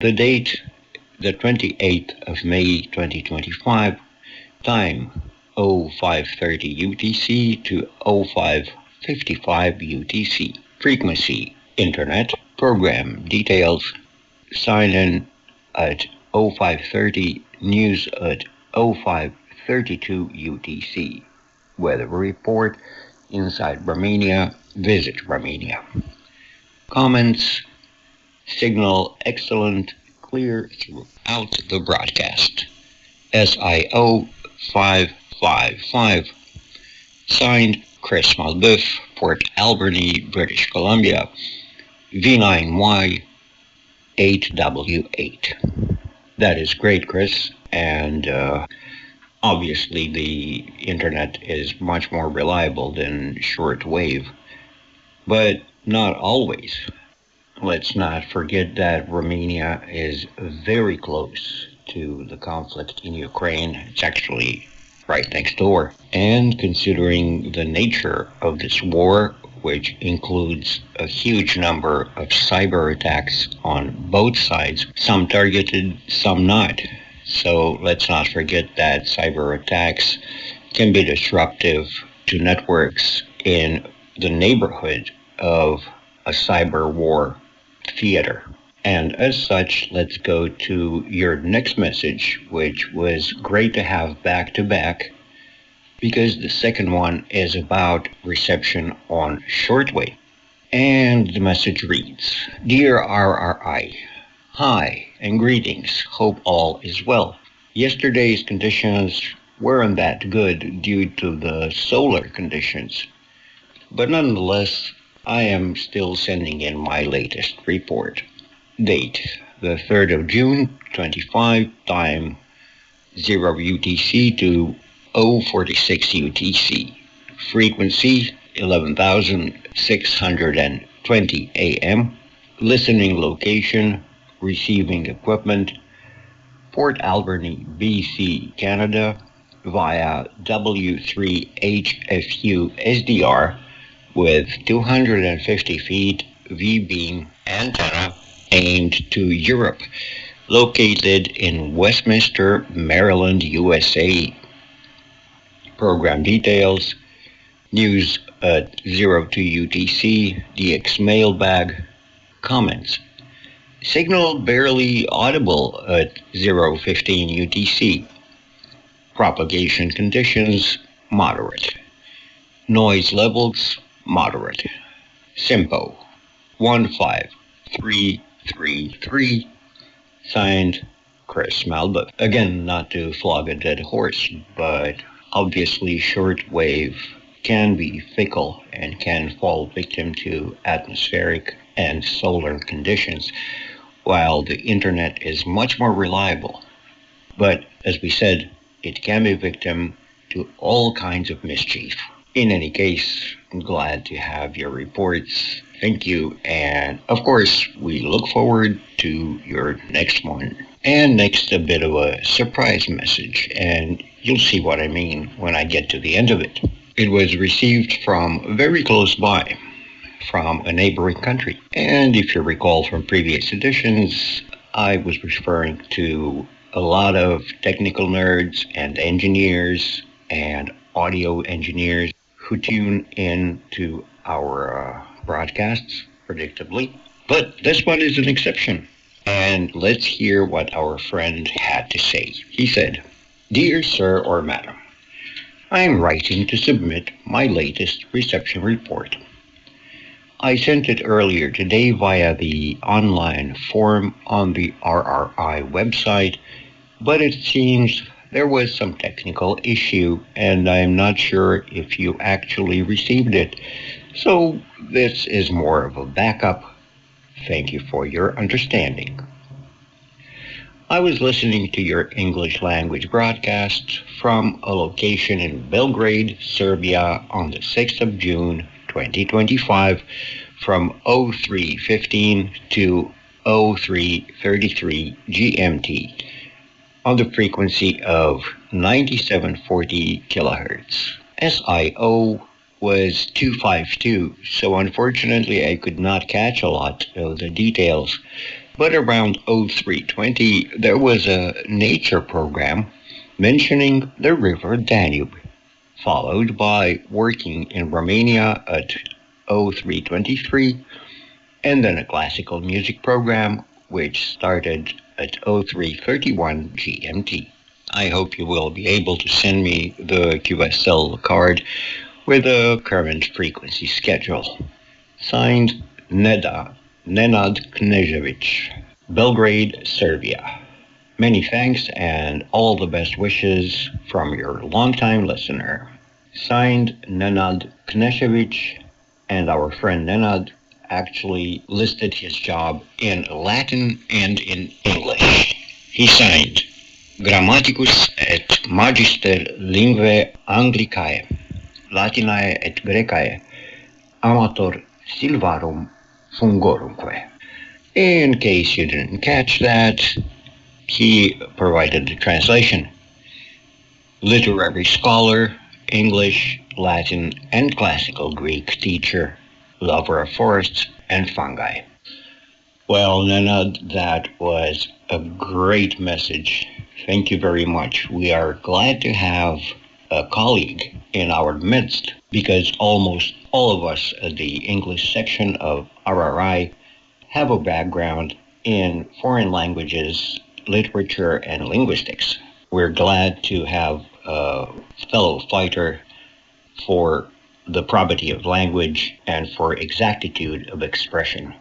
The date, the 28th of May 2025, time 0530 UTC to 0555 UTC. Frequency, Internet. Program details, sign in at 0530, news at 0532 UTC. Weather report, inside Romania, visit Romania. Comments, signal excellent, clear throughout the broadcast. SIO 555. Signed, Chris Malbeuf, Port Alberni, British Columbia, V9Y 8W8. That is great, Chris, and obviously the internet is much more reliable than shortwave, but not always. Let's not forget that Romania is very close to the conflict in Ukraine. It's actually right next door. And considering the nature of this war, which includes a huge number of cyber attacks on both sides, some targeted, some not. So let's not forget that cyber attacks can be disruptive to networks in the neighborhood of a cyber war theater. And as such, let's go to your next message, which was great to have back to back, because the second one is about reception on shortwave. And the message reads, Dear RRI, hi and greetings, hope all is well. Yesterday's conditions weren't that good due to the solar conditions, but nonetheless, I am still sending in my latest report. Date, the 3rd of June, 25, time 0 UTC to 046 UTC. Frequency, 11,620 AM. Listening location, receiving equipment, Port Alberni, BC, Canada, via W3HFU SDR with 250 feet V-beam antenna aimed to Europe, located in Westminster, Maryland, USA. Program details, news at 02 UTC, DX mailbag. Comments, signal barely audible at 015 UTC. Propagation conditions, moderate. Noise levels, moderate. SIMPO 15333. Signed, Chris Malbeuf. Again, not to flog a dead horse, but obviously shortwave can be fickle and can fall victim to atmospheric and solar conditions, while the internet is much more reliable. But as we said, it can be victim to all kinds of mischief. In any case, I'm glad to have your reports. Thank you. And of course, we look forward to your next one. And next, a bit of a surprise message, and you'll see what I mean when I get to the end of it. It was received from very close by, from a neighboring country. And if you recall from previous editions, I was referring to a lot of technical nerds and engineers and audio engineers who tune in to our broadcasts, predictably. But this one is an exception. And let's hear what our friend had to say. He said, Dear Sir or Madam, I am writing to submit my latest reception report. I sent it earlier today via the online form on the RRI website, but it seems there was some technical issue, and I'm not sure if you actually received it. So this is more of a backup. Thank you for your understanding. I was listening to your English language broadcast from a location in Belgrade, Serbia on the 6th of June 2025 from 0315 to 0333 GMT on the frequency of 9740 kilohertz. SIO was 252, so unfortunately I could not catch a lot of the details, But around 0320, there was a nature program mentioning the river Danube, followed by working in Romania at 0323, and then a classical music program which started at 0331 GMT. I hope you will be able to send me the QSL card with a current frequency schedule. Signed, Nenad Knežević, Belgrade, Serbia. Many thanks and all the best wishes from your longtime listener. Signed, Nenad Knežević, and our friend Nenad actually listed his job in Latin and in English. He signed Grammaticus et Magister Linguae Anglicae, Latinae et Graecae, Amator Silvarum Fungorumque. In case you didn't catch that, he provided the translation. Literary scholar, English, Latin, and classical Greek teacher, lover of forests and fungi. Well, Nenad, that was a great message. Thank you very much. We are glad to have a colleague in our midst because almost all of us at the English section of RRI have a background in foreign languages, literature, and linguistics. We're glad to have a fellow fighter for the probity of language and for exactitude of expression.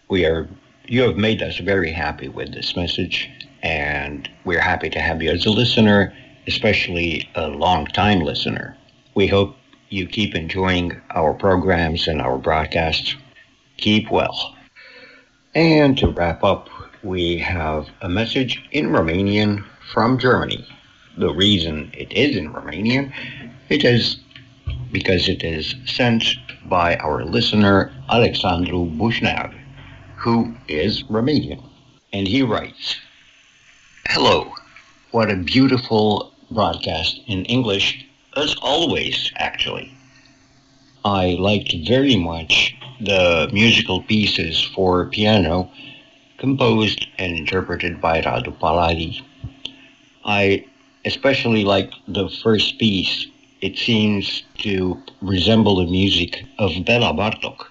You have made us very happy with this message, and we're happy to have you as a listener, especially a long-time listener. We hope you keep enjoying our programs and our broadcasts. Keep well. And to wrap up, we have a message in Romanian from Germany. The reason it is in Romanian, it is because it is sent by our listener Alexandru Bușneag, who is Romanian. And he writes, "Hello, what a beautiful broadcast in English, as always, actually. I liked very much the musical pieces for piano composed and interpreted by Radu Paladi. I especially liked the first piece. It seems to resemble the music of Bela Bartok.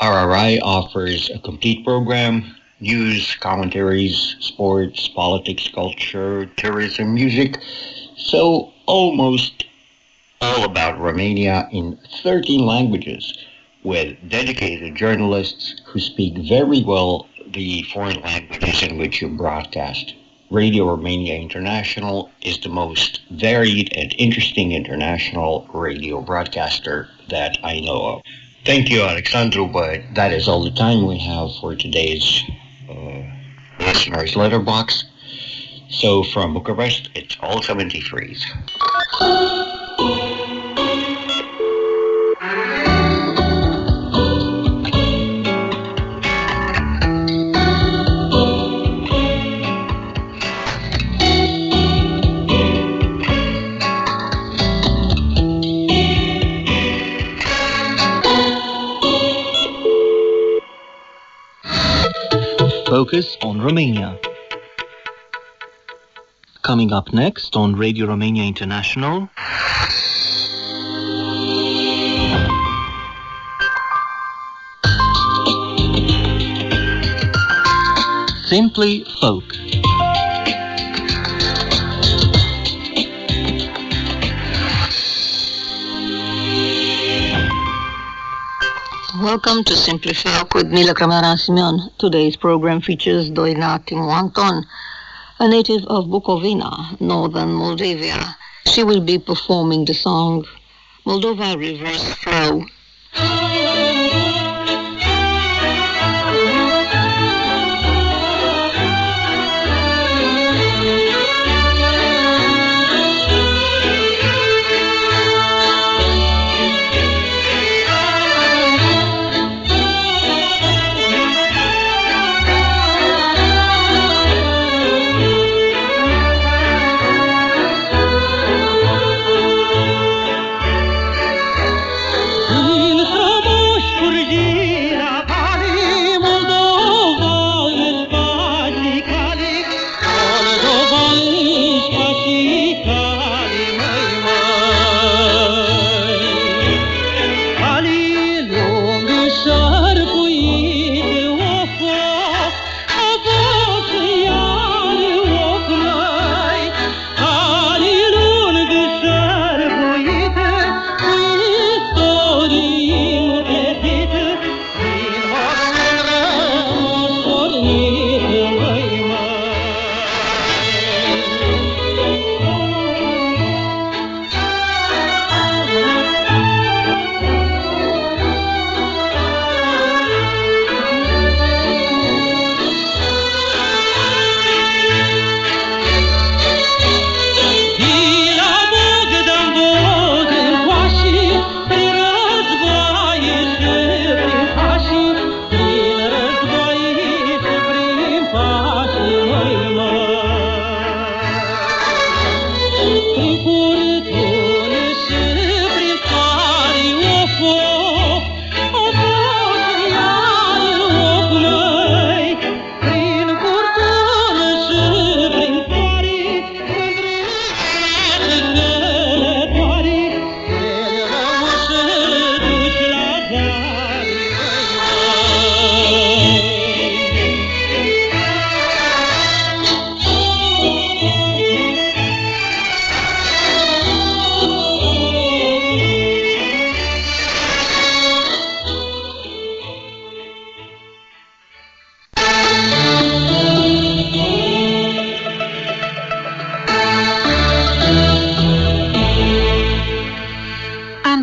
RRI offers a complete program, news, commentaries, sports, politics, culture, tourism, music, so almost all about Romania in 13 languages, with dedicated journalists who speak very well the foreign languages in which you broadcast. Radio Romania International is the most varied and interesting international radio broadcaster that I know of." Thank you, Alexandru, but that is all the time we have for today's listener's letterbox. So from Bucharest, it's all 73s. Focus on Romania. Coming up next on Radio Romania International, Simply Folk. Welcome to Simply Folk with Mila Cramera Simeon. Today's program features Doina Timoanton, a native of Bukovina, northern Moldavia. She will be performing the song Moldova Reverse Flow.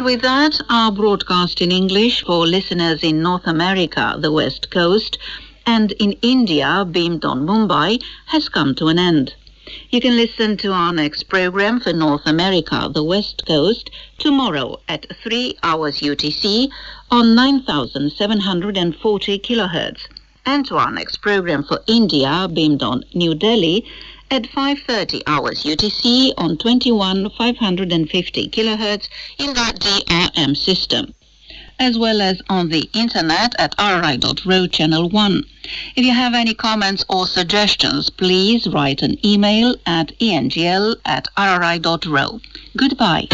with that, our broadcast in English for listeners in North America, the West Coast, and in India, beamed on Mumbai, has come to an end. You can listen to our next program for North America, the West Coast, tomorrow at 3 hours UTC on 9,740 kilohertz, and to our next program for India, beamed on New Delhi, at 5:30 hours UTC on 21,550 kilohertz in the DRM system, as well as on the internet at rri.ro channel 1. If you have any comments or suggestions, please write an email at engl@rri.ro. Goodbye.